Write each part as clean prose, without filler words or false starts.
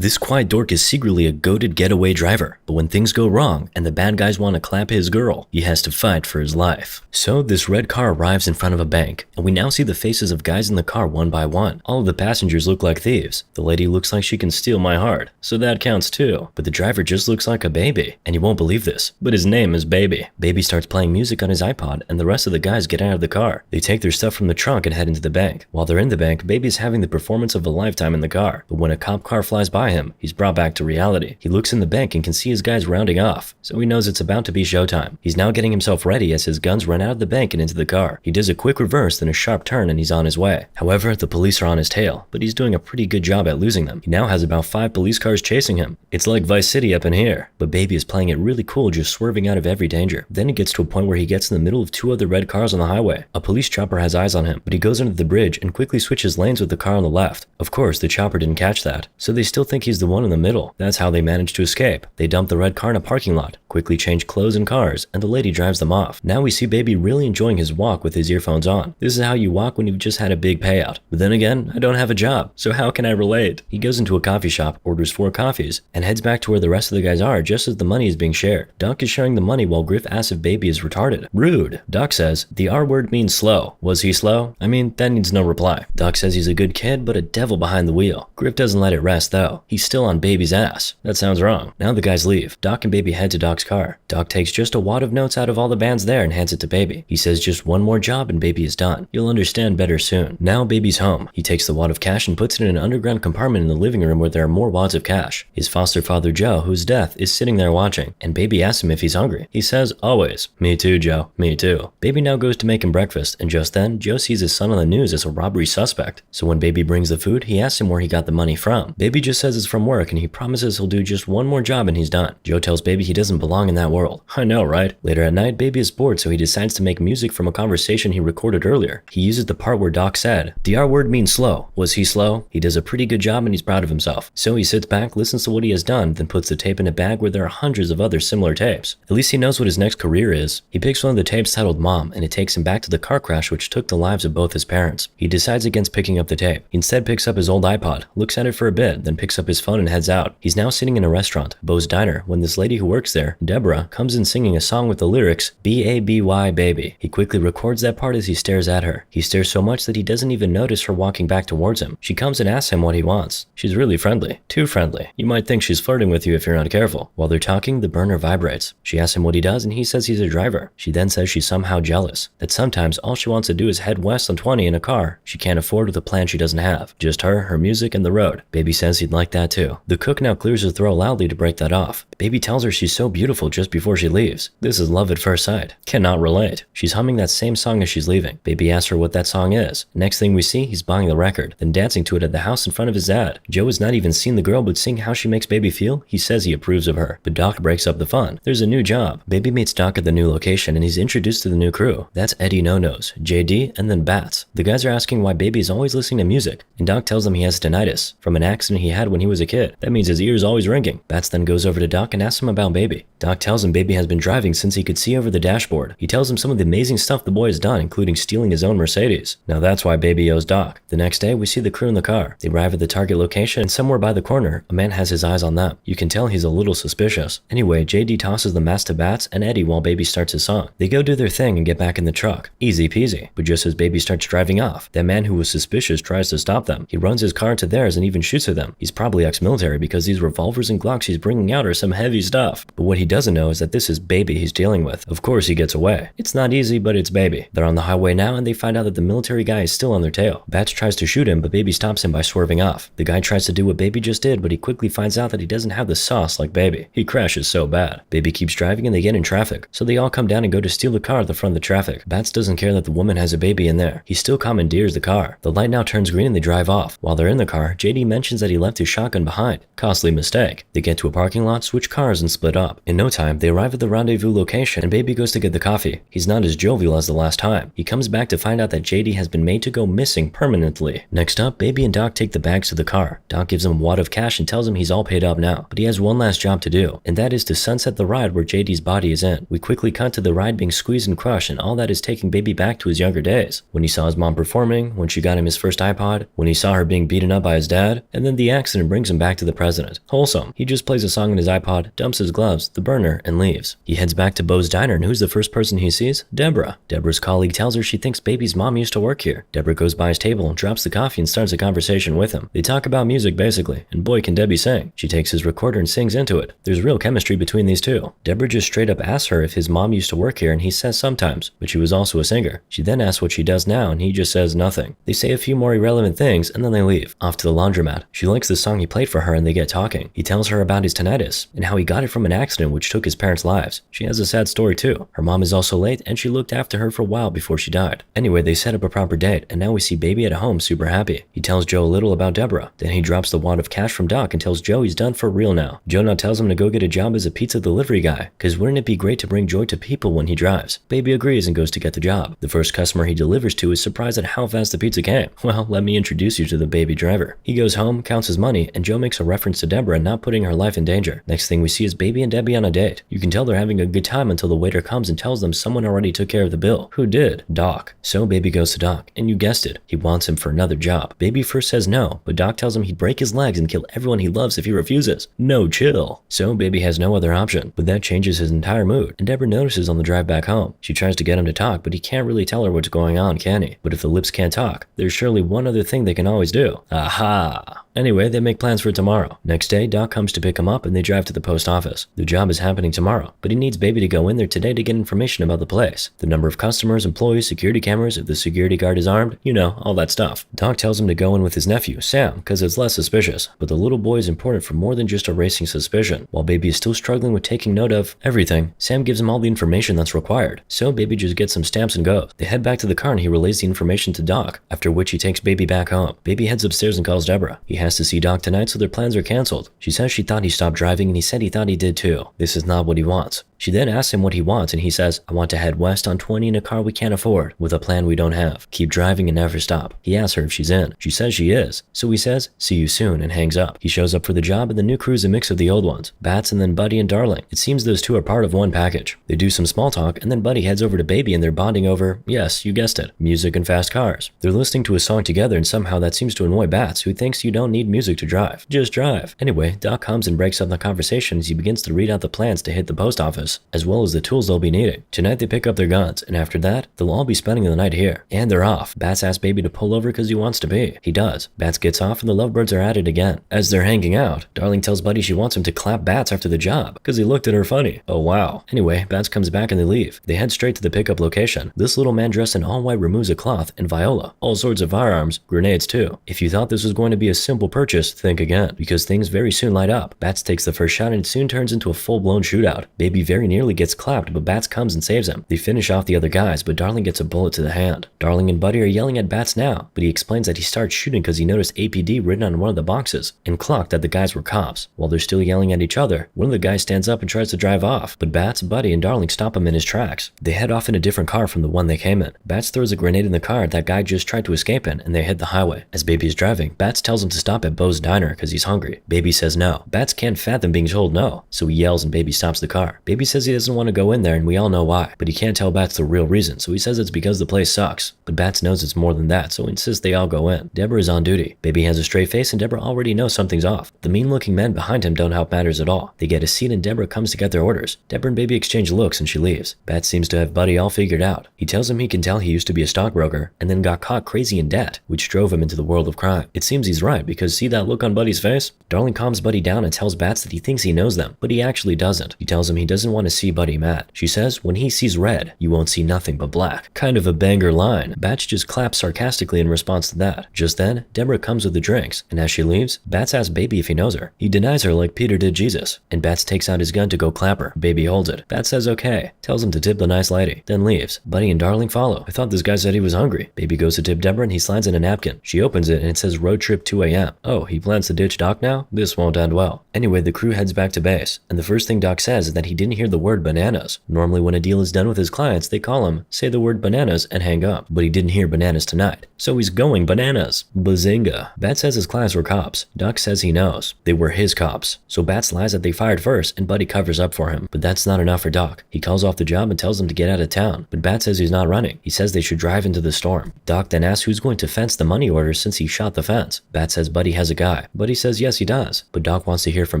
This quiet dork is secretly a goated getaway driver, but when things go wrong and the bad guys want to clap his girl, he has to fight for his life. So this red car arrives in front of a bank, and we now see the faces of guys in the car one by one. All of the passengers look like thieves. The lady looks like she can steal my heart, so that counts too. But the driver just looks like a baby, and you won't believe this, but his name is Baby. Baby starts playing music on his iPod, and the rest of the guys get out of the car. They take their stuff from the trunk and head into the bank. While they're in the bank, Baby's having the performance of a lifetime in the car, but when a cop car flies by him, he's brought back to reality. He looks in the bank and can see his guys rounding off, so he knows it's about to be showtime. He's now getting himself ready as his guns run out of the bank and into the car. He does a quick reverse, then a sharp turn, and he's on his way. However, the police are on his tail, but he's doing a pretty good job at losing them. He now has about 5 police cars chasing him. It's like Vice City up in here, but Baby is playing it really cool, just swerving out of every danger. Then it gets to a point where he gets in the middle of 2 other red cars on the highway. A police chopper has eyes on him, but he goes under the bridge and quickly switches lanes with the car on the left. Of course, the chopper didn't catch that, so they still think he's the one in the middle. That's how they manage to escape. They dump the red car in a parking lot, quickly change clothes and cars, and the lady drives them off. Now we see Baby really enjoying his walk with his earphones on. This is how you walk when you've just had a big payout. But then again, I don't have a job, so how can I relate? He goes into a coffee shop, orders 4 coffees, and heads back to where the rest of the guys are just as the money is being shared. Doc is sharing the money while Griff asks if Baby is retarded. Rude. Doc says, the R word means slow. Was he slow? I mean, that needs no reply. Doc says he's a good kid, but a devil behind the wheel. Griff doesn't let it rest though. He's still on Baby's ass. That sounds wrong. Now the guys leave. Doc and Baby head to Doc's car. Doc takes just a wad of notes out of all the bands there and hands it to Baby. He says just one more job and Baby is done. You'll understand better soon. Now Baby's home. He takes the wad of cash and puts it in an underground compartment in the living room where there are more wads of cash. His foster father Joe, whose death, is sitting there watching, and Baby asks him if he's hungry. He says, always. Me too, Joe. Me too. Baby now goes to make him breakfast, and just then, Joe sees his son on the news as a robbery suspect. So when Baby brings the food, he asks him where he got the money from. Baby just says it's from work, and he promises he'll do just one more job and he's done. Joe tells Baby he doesn't belong in that world. I know, right? Later at night, Baby is bored, so he decides to make music from a conversation he recorded earlier. He uses the part where Doc said, the R word means slow. Was he slow? He does a pretty good job and he's proud of himself. So he sits back, listens to what he has done, then puts the tape in a bag where there are hundreds of other similar tapes. At least he knows what his next career is. He picks one of the tapes titled Mom, and it takes him back to the car crash which took the lives of both his parents. He decides against picking up the tape. He instead picks up his old iPod, looks at it for a bit, then picks up his phone and heads out. He's now sitting in a restaurant, Bo's Diner, when this lady who works there, Deborah, comes in singing a song with the lyrics, B-A-B-Y baby. He quickly records that part as he stares at her. He stares so much that he doesn't even notice her walking back towards him. She comes and asks him what he wants. She's really friendly. Too friendly. You might think she's flirting with you if you're not careful. While they're talking, the burner vibrates. She asks him what he does and he says he's a driver. She then says she's somehow jealous, that sometimes all she wants to do is head west on 20 in a car she can't afford with a plan she doesn't have. Just her music, and the road. Baby says he'd like that too. The cook now clears her throat loudly to break that off. Baby tells her she's so beautiful just before she leaves. This is love at first sight. Cannot relate. She's humming that same song as she's leaving. Baby asks her what that song is. Next thing we see, he's buying the record, then dancing to it at the house in front of his dad. Joe has not even seen the girl, but seeing how she makes Baby feel, he says he approves of her. But Doc breaks up the fun. There's a new job. Baby meets Doc at the new location and he's introduced to the new crew. That's Eddie No-Nos, JD, and then Bats. The guys are asking why Baby is always listening to music, and Doc tells them he has tinnitus from an accident he had when he was a kid. That means his ears always ringing. Bats then goes over to Doc and asks him about Baby. Doc tells him Baby has been driving since he could see over the dashboard. He tells him some of the amazing stuff the boy has done, including stealing his own Mercedes. Now that's why Baby owes Doc. The next day, we see the crew in the car. They arrive at the target location, and somewhere by the corner, a man has his eyes on them. You can tell he's a little suspicious. Anyway, JD tosses the mask to Bats and Eddie while Baby starts his song. They go do their thing and get back in the truck. Easy peasy. But just as Baby starts driving off, that man who was suspicious tries to stop them. He runs his car into theirs and even shoots at them. He's probably ex-military because these revolvers and Glocks he's bringing out are some heavy stuff. But what he doesn't know is that this is Baby he's dealing with. Of course he gets away. It's not easy, but it's Baby. They're on the highway now and they find out that the military guy is still on their tail. Bats tries to shoot him, but Baby stops him by swerving off. The guy tries to do what Baby just did, but he quickly finds out that he doesn't have the sauce like Baby. He crashes so bad. Baby keeps driving and they get in traffic. So they all come down and go to steal the car at the front of the traffic. Bats doesn't care that the woman has a baby in there. He still commandeers the car. The light now turns green and they drive off. While they're in the car, JD mentions that he left his shotgun behind. Costly mistake. They get to a parking lot, switch cars, and split up. In no time, they arrive at the rendezvous location and Baby goes to get the coffee. He's not as jovial as the last time. He comes back to find out that JD has been made to go missing permanently. Next up, Baby and Doc take the bags to the car. Doc gives him a wad of cash and tells him he's all paid up now, but he has one last job to do, and that is to sunset the ride where JD's body is in. We quickly cut to the ride being squeezed and crushed, and all that is taking Baby back to his younger days. When he saw his mom performing, when she got him his first iPod, when he saw her being beaten up by his dad, and then the accident brings him back to the president. Wholesome. He just plays a song on his iPod, dumps his gloves, the burner, and leaves. He heads back to Bo's diner, and who's the first person he sees? Deborah. Deborah's colleague tells her she thinks Baby's mom used to work here. Deborah goes by his table, drops the coffee, and starts a conversation with him. They talk about music basically, and boy can Debbie sing. She takes his recorder and sings into it. There's real chemistry between these two. Deborah just straight up asks her if his mom used to work here, and he says sometimes, but she was also a singer. She then asks what she does now, and he just says nothing. They say a few more irrelevant things, and then they leave, off to the laundromat. She likes the song he played for her, and they get talking. He tells her about his tinnitus, and how he got it from an accident which took his parents' lives. She has a sad story too. Her mom is also late, and she looked after her for a while before she died. Anyway, they set up a proper date, and now we see Baby at home super happy. He tells Joe a little about Deborah. Then he drops the wad of cash from Doc and tells Joe he's done for real now. Joe now tells him to go get a job as a pizza delivery guy, cause wouldn't it be great to bring joy to people when he drives? Baby agrees and goes to get the job. The first customer he delivers to is surprised at how fast the pizza came. Well, let me introduce you to the Baby driver. He goes home, counts his money, and Joe makes a reference to Deborah not putting her life in danger. Next thing we see is Baby and Debbie on a date. You can tell they're having a good time until the waiter comes and tells them someone already took care of the bill. Who did? Doc. So Baby goes to Doc, and you guessed it, he wants him for another job. Baby first says no, but Doc tells him he'd break his legs and kill everyone he loves if he refuses. No chill. So Baby has no other option, but that changes his entire mood, and Deborah notices on the drive back home. She tries to get him to talk, but he can't really tell her what's going on, can he? But if the lips can't talk, there's surely one other thing they can always do. Aha! Anyway, they make plans for tomorrow. Next day, Doc comes to pick him up and they drive to the post office. The job is happening tomorrow, but he needs Baby to go in there today to get information about the place. The number of customers, employees, security cameras, if the security guard is armed, you know, all that stuff. Doc tells him to go in with his nephew, Sam, because it's less suspicious. But the little boy is important for more than just erasing suspicion. While Baby is still struggling with taking note of everything, Sam gives him all the information that's required. So Baby just gets some stamps and goes. They head back to the car and he relays the information to Doc, after which he takes Baby back home. Baby heads upstairs and calls Deborah. He has to see Doc tonight, so their plans are cancelled. She says she thought he stopped driving and he said he thought he did too. This is not what he wants. She then asks him what he wants and he says, I want to head west on 20 in a car we can't afford, with a plan we don't have. Keep driving and never stop. He asks her if she's in. She says she is. So he says, see you soon, and hangs up. He shows up for the job and the new crew is a mix of the old ones, Bats and then Buddy and Darling. It seems those two are part of one package. They do some small talk and then Buddy heads over to Baby and they're bonding over, yes, you guessed it, music and fast cars. They're listening to a song together and somehow that seems to annoy Bats, who thinks you don't need music to drive. Just drive. Anyway, Doc comes and breaks up the conversation as he begins to read out the plans to hit the post office, as well as the tools they'll be needing. Tonight they pick up their guns, and after that, they'll all be spending the night here. And they're off. Bats asks Baby to pull over because he wants to be. He does. Bats gets off and the lovebirds are at it again. As they're hanging out, Darling tells Buddy she wants him to clap Bats after the job, because he looked at her funny. Oh wow. Anyway, Bats comes back and they leave. They head straight to the pickup location. This little man dressed in all white removes a cloth and Viola. All sorts of firearms, grenades too. If you thought this was going to be a simple purchase, think again, because things very soon light up. Bats takes the first shot and it soon turns into a full-blown shootout. Baby very nearly gets clapped, but Bats comes and saves him. They finish off the other guys, but Darling gets a bullet to the hand. Darling and Buddy are yelling at Bats now, but he explains that he started shooting because he noticed APD written on one of the boxes and clocked that the guys were cops. While they're still yelling at each other, one of the guys stands up and tries to drive off, but Bats, Buddy, and Darling stop him in his tracks. They head off in a different car from the one they came in. Bats throws a grenade in the car that guy just tried to escape in, and they hit the highway. As Baby is driving, Bats tells him to stop at Bo's diner because he's hungry. Baby says no. Bats can't fathom being told no, so he yells and Baby stops the car. Baby says he doesn't want to go in there and we all know why, but he can't tell Bats the real reason, so he says it's because the place sucks. But Bats knows it's more than that, so he insists they all go in. Deborah is on duty. Baby has a straight face and Deborah already knows something's off. The mean-looking men behind him don't help matters at all. They get a seat and Deborah comes to get their orders. Deborah and Baby exchange looks and she leaves. Bats seems to have Buddy all figured out. He tells him he can tell he used to be a stockbroker and then got caught crazy in debt, which drove him into the world of crime. It seems he's right, because see that look on Buddy's face? Darling calms Buddy down and tells Bats that he thinks he knows them, but he actually doesn't. He tells him he doesn't want to see Buddy mad. She says, when he sees red, you won't see nothing but black. Kind of a banger line. Bats just claps sarcastically in response to that. Just then, Deborah comes with the drinks, and as she leaves, Bats asks Baby if he knows her. He denies her like Peter did Jesus, and Bats takes out his gun to go clap her. Baby holds it. Bats says okay, tells him to tip the nice lady, then leaves. Buddy and Darling follow. I thought this guy said he was hungry. Baby goes to tip Deborah and he slides in a napkin. She opens it and it says road trip 2 a.m. Oh, he plans to ditch Doc now? This won't end well. Anyway, the crew heads back to base, and the first thing Doc says is that he didn't hear the word bananas. Normally when a deal is done with his clients, they call him, say the word bananas, and hang up. But he didn't hear bananas tonight. So he's going bananas. Bazinga. Bats says his clients were cops. Doc says he knows. They were his cops. So Bats lies that they fired first, and Buddy covers up for him. But that's not enough for Doc. He calls off the job and tells them to get out of town. But Bats says he's not running. He says they should drive into the storm. Doc then asks who's going to fence the money orders since he shot the fence. Bats says Buddy Buddy has a guy. Buddy says yes, he does, but Doc wants to hear from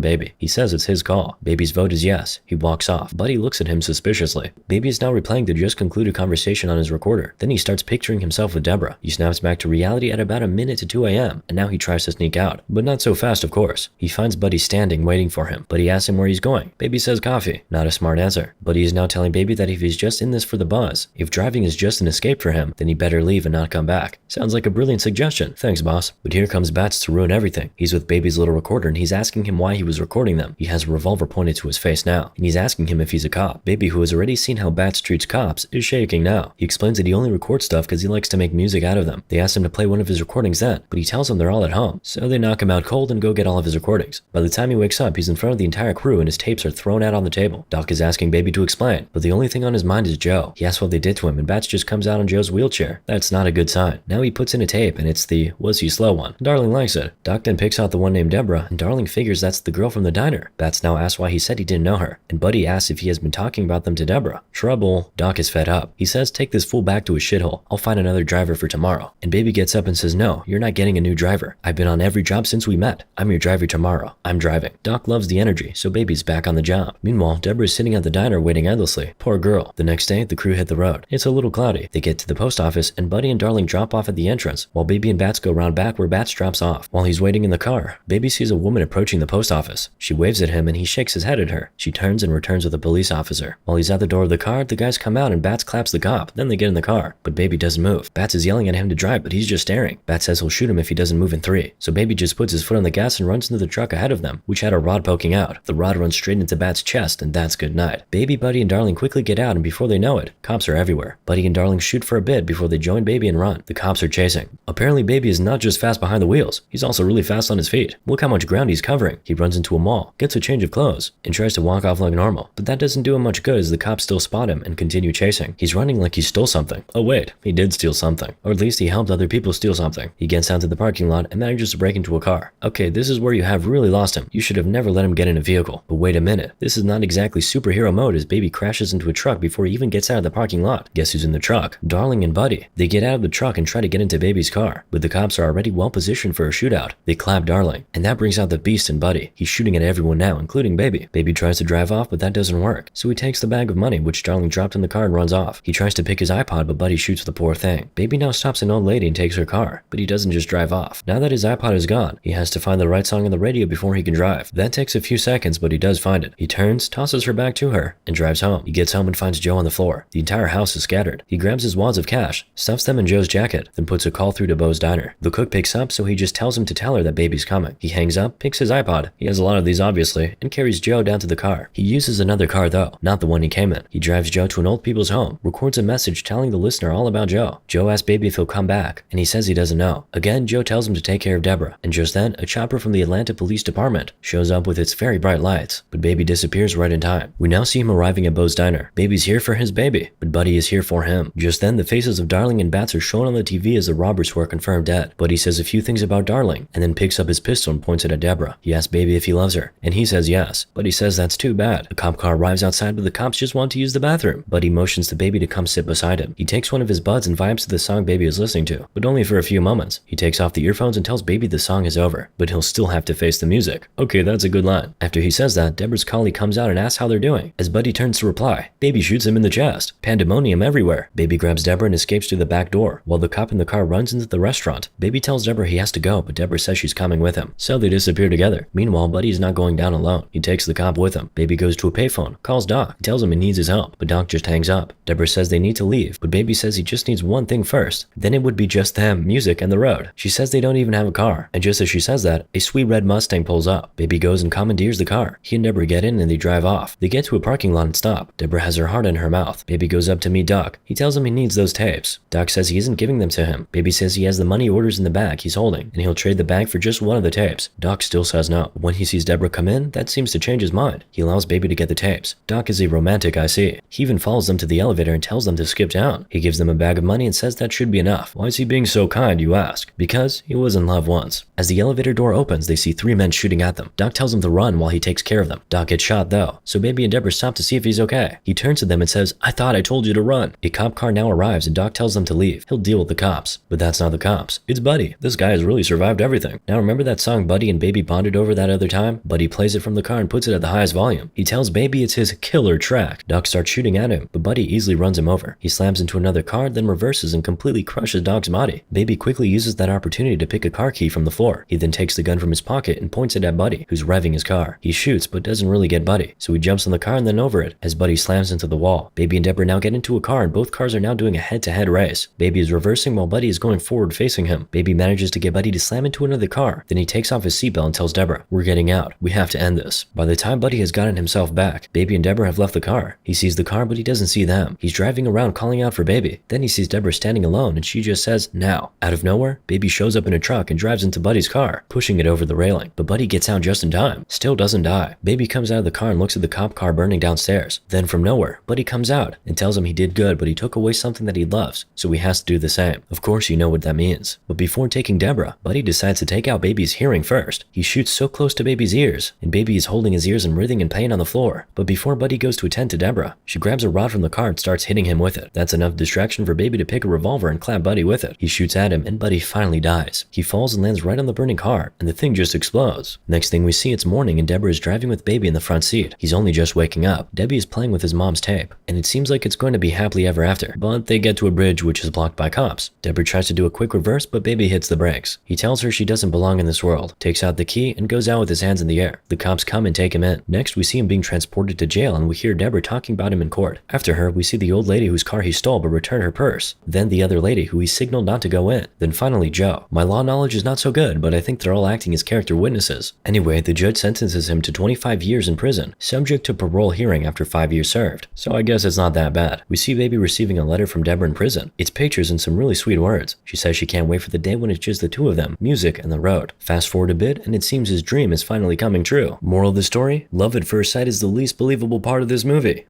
Baby. He says it's his call. Baby's vote is yes. He walks off. Buddy looks at him suspiciously. Baby is now replaying the just concluded conversation on his recorder. Then he starts picturing himself with Deborah. He snaps back to reality at about a minute to 2 a.m., and now he tries to sneak out. But not so fast, of course. He finds Buddy standing, waiting for him. Buddy asks him where he's going. Baby says coffee. Not a smart answer. Buddy is now telling Baby that if he's just in this for the buzz, if driving is just an escape for him, then he better leave and not come back. Sounds like a brilliant suggestion. Thanks, boss. But here comes Bats to ruin everything. He's with Baby's little recorder and he's asking him why he was recording them. He has a revolver pointed to his face now, and he's asking him if he's a cop. Baby, who has already seen how Bats treats cops, is shaking now. He explains that he only records stuff because he likes to make music out of them. They ask him to play one of his recordings then, but he tells them they're all at home. So they knock him out cold and go get all of his recordings. By the time he wakes up, he's in front of the entire crew and his tapes are thrown out on the table. Doc is asking Baby to explain, but the only thing on his mind is Joe. He asks what they did to him and Bats just comes out on Joe's wheelchair. That's not a good sign. Now he puts in a tape and it's the "was he slow" one. Darling likes it. Doc then picks out the one named Deborah and Darling figures that's the girl from the diner. Bats now asks why he said he didn't know her, and Buddy asks if he has been talking about them to Deborah. Trouble. Doc is fed up. He says take this fool back to his shithole. I'll find another driver for tomorrow. And Baby gets up and says no, you're not getting a new driver. I've been on every job since we met. I'm your driver tomorrow. I'm driving. Doc loves the energy, so Baby's back on the job. Meanwhile, Deborah is sitting at the diner waiting endlessly. Poor girl. The next day, the crew hit the road. It's a little cloudy. They get to the post office and Buddy and Darling drop off at the entrance, while Baby and Bats go around back where Bats drops off. While he's waiting in the car, Baby sees a woman approaching the post office. She waves at him and he shakes his head at her. She turns and returns with a police officer. While he's at the door of the car, the guys come out and Bats claps the cop. Then they get in the car, but Baby doesn't move. Bats is yelling at him to drive, but he's just staring. Bats says he'll shoot him if he doesn't move in 3. So Baby just puts his foot on the gas and runs into the truck ahead of them, which had a rod poking out. The rod runs straight into Bats' chest, and that's good night. Baby, Buddy, and Darling quickly get out, and before they know it, cops are everywhere. Buddy and Darling shoot for a bit before they join Baby and run. The cops are chasing. Apparently, Baby is not just fast behind the wheels, he's also really fast on his feet. Look how much ground he's covering. He runs into a mall, gets a change of clothes, and tries to walk off like normal. But that doesn't do him much good as the cops still spot him and continue chasing. He's running like he stole something. Oh wait, he did steal something. Or at least he helped other people steal something. He gets down to the parking lot and manages to break into a car. Okay, this is where you have really lost him. You should have never let him get in a vehicle. But wait a minute, this is not exactly superhero mode as Baby crashes into a truck before he even gets out of the parking lot. Guess who's in the truck? Darling and Buddy. They get out of the truck and try to get into Baby's car, but the cops are already well positioned for a shootout. They clap Darling, and that brings out the beast in Buddy. He's shooting at everyone now, including Baby. Baby tries to drive off, but that doesn't work. So he takes the bag of money, which Darling dropped in the car, and runs off. He tries to pick his iPod, but Buddy shoots the poor thing. Baby now stops an old lady and takes her car, but he doesn't just drive off. Now that his iPod is gone, he has to find the right song on the radio before he can drive. That takes a few seconds, but he does find it. He turns, tosses her back to her, and drives home. He gets home and finds Joe on the floor. The entire house is scattered. He grabs his wads of cash, stuffs them in Joe's jacket, then puts a call through to Bo's diner. The cook picks up, so he just tells him to tell her that Baby's coming. He hangs up, picks his iPod, he has a lot of these obviously, and carries Joe down to the car. He uses another car though, not the one he came in. He drives Joe to an old people's home, records a message telling the listener all about Joe. Joe asks Baby if he'll come back, and he says he doesn't know. Again, Joe tells him to take care of Deborah, and just then, a chopper from the Atlanta Police Department shows up with its very bright lights, but Baby disappears right in time. We now see him arriving at Bo's diner. Baby's here for his baby, but Buddy is here for him. Just then, the faces of Darling and Bats are shown on the TV as the robbers who are confirmed dead. Buddy says a few things about Darling, and then picks up his pistol and points it at Deborah. He asks Baby if he loves her, and he says yes. Buddy says that's too bad. A cop car arrives outside, but the cops just want to use the bathroom. Buddy motions to Baby to come sit beside him. He takes one of his buds and vibes to the song Baby is listening to, but only for a few moments. He takes off the earphones and tells Baby the song is over, but he'll still have to face the music. Okay, that's a good line. After he says that, Deborah's colleague comes out and asks how they're doing. As Buddy turns to reply, Baby shoots him in the chest. Pandemonium everywhere. Baby grabs Deborah and escapes through the back door, while the cop in the car runs into the restaurant. Baby tells Deborah he has to go, but Deborah says she's coming with him. So they disappear together. Meanwhile, Buddy is not going down alone. He takes the cop with him. Baby goes to a payphone, calls Doc, tells him he needs his help, but Doc just hangs up. Deborah says they need to leave, but Baby says he just needs one thing first. Then it would be just them, music, and the road. She says they don't even have a car, and just as she says that, a sweet red Mustang pulls up. Baby goes and commandeers the car. He and Deborah get in and they drive off. They get to a parking lot and stop. Deborah has her heart in her mouth. Baby goes up to meet Doc. He tells him he needs those tapes. Doc says he isn't giving them to him. Baby says he has the money orders in the bag he's holding, and he'll trade the bag for just one of the tapes. Doc still says no. When he sees Deborah come in, that seems to change his mind. He allows Baby to get the tapes. Doc is a romantic, I see. He even follows them to the elevator and tells them to skip down. He gives them a bag of money and says that should be enough. Why is he being so kind, you ask? Because he was in love once. As the elevator door opens, they see 3 men shooting at them. Doc tells them to run while he takes care of them. Doc gets shot though, so Baby and Deborah stop to see if he's okay. He turns to them and says, I thought I told you to run. A cop car now arrives and Doc tells them to leave. He'll deal with the cops. But that's not the cops. It's Buddy. This guy has really survived survived everything. Now remember that song Buddy and Baby bonded over that other time? Buddy plays it from the car and puts it at the highest volume. He tells Baby it's his killer track. Doc starts shooting at him, but Buddy easily runs him over. He slams into another car, then reverses and completely crushes Doc's body. Baby quickly uses that opportunity to pick a car key from the floor. He then takes the gun from his pocket and points it at Buddy, who's revving his car. He shoots, but doesn't really get Buddy, so he jumps on the car and then over it, as Buddy slams into the wall. Baby and Deborah now get into a car, and both cars are now doing a head-to-head race. Baby is reversing while Buddy is going forward facing him. Baby manages to get Buddy to slam into another car. Then he takes off his seatbelt and tells Deborah, "We're getting out. We have to end this." By the time Buddy has gotten himself back, Baby and Deborah have left the car. He sees the car, but he doesn't see them. He's driving around calling out for Baby. Then he sees Deborah standing alone, and she just says, "Now." Out of nowhere, Baby shows up in a truck and drives into Buddy's car, pushing it over the railing. But Buddy gets out just in time. Still doesn't die. Baby comes out of the car and looks at the cop car burning downstairs. Then from nowhere, Buddy comes out and tells him he did good, but he took away something that he loves, so he has to do the same. Of course you know what that means. But before taking Deborah, Buddy decides to take out Baby's hearing first. He shoots so close to Baby's ears, and Baby is holding his ears and writhing in pain on the floor. But before Buddy goes to attend to Deborah, she grabs a rod from the car and starts hitting him with it. That's enough distraction for Baby to pick a revolver and clap Buddy with it. He shoots at him, and Buddy finally dies. He falls and lands right on the burning car, and the thing just explodes. Next thing we see, it's morning and Deborah is driving with Baby in the front seat. He's only just waking up. Debbie is playing with his mom's tape, and it seems like it's going to be happily ever after, but they get to a bridge which is blocked by cops. Deborah tries to do a quick reverse, but Baby hits the brakes. He tells her she doesn't belong in this world, takes out the key, and goes out with his hands in the air. The cops come and take him in. Next, we see him being transported to jail, and we hear Deborah talking about him in court. After her, we see the old lady whose car he stole but returned her purse. Then the other lady who he signaled not to go in. Then finally Joe. My law knowledge is not so good, but I think they're all acting as character witnesses. Anyway, the judge sentences him to 25 years in prison, subject to parole hearing after 5 years served. So I guess it's not that bad. We see Baby receiving a letter from Deborah in prison. It's pictures and some really sweet words. She says she can't wait for the day when it's just the two of them, music and the road. Fast forward a bit, and it seems his dream is finally coming true. Moral of the story? Love at first sight is the least believable part of this movie.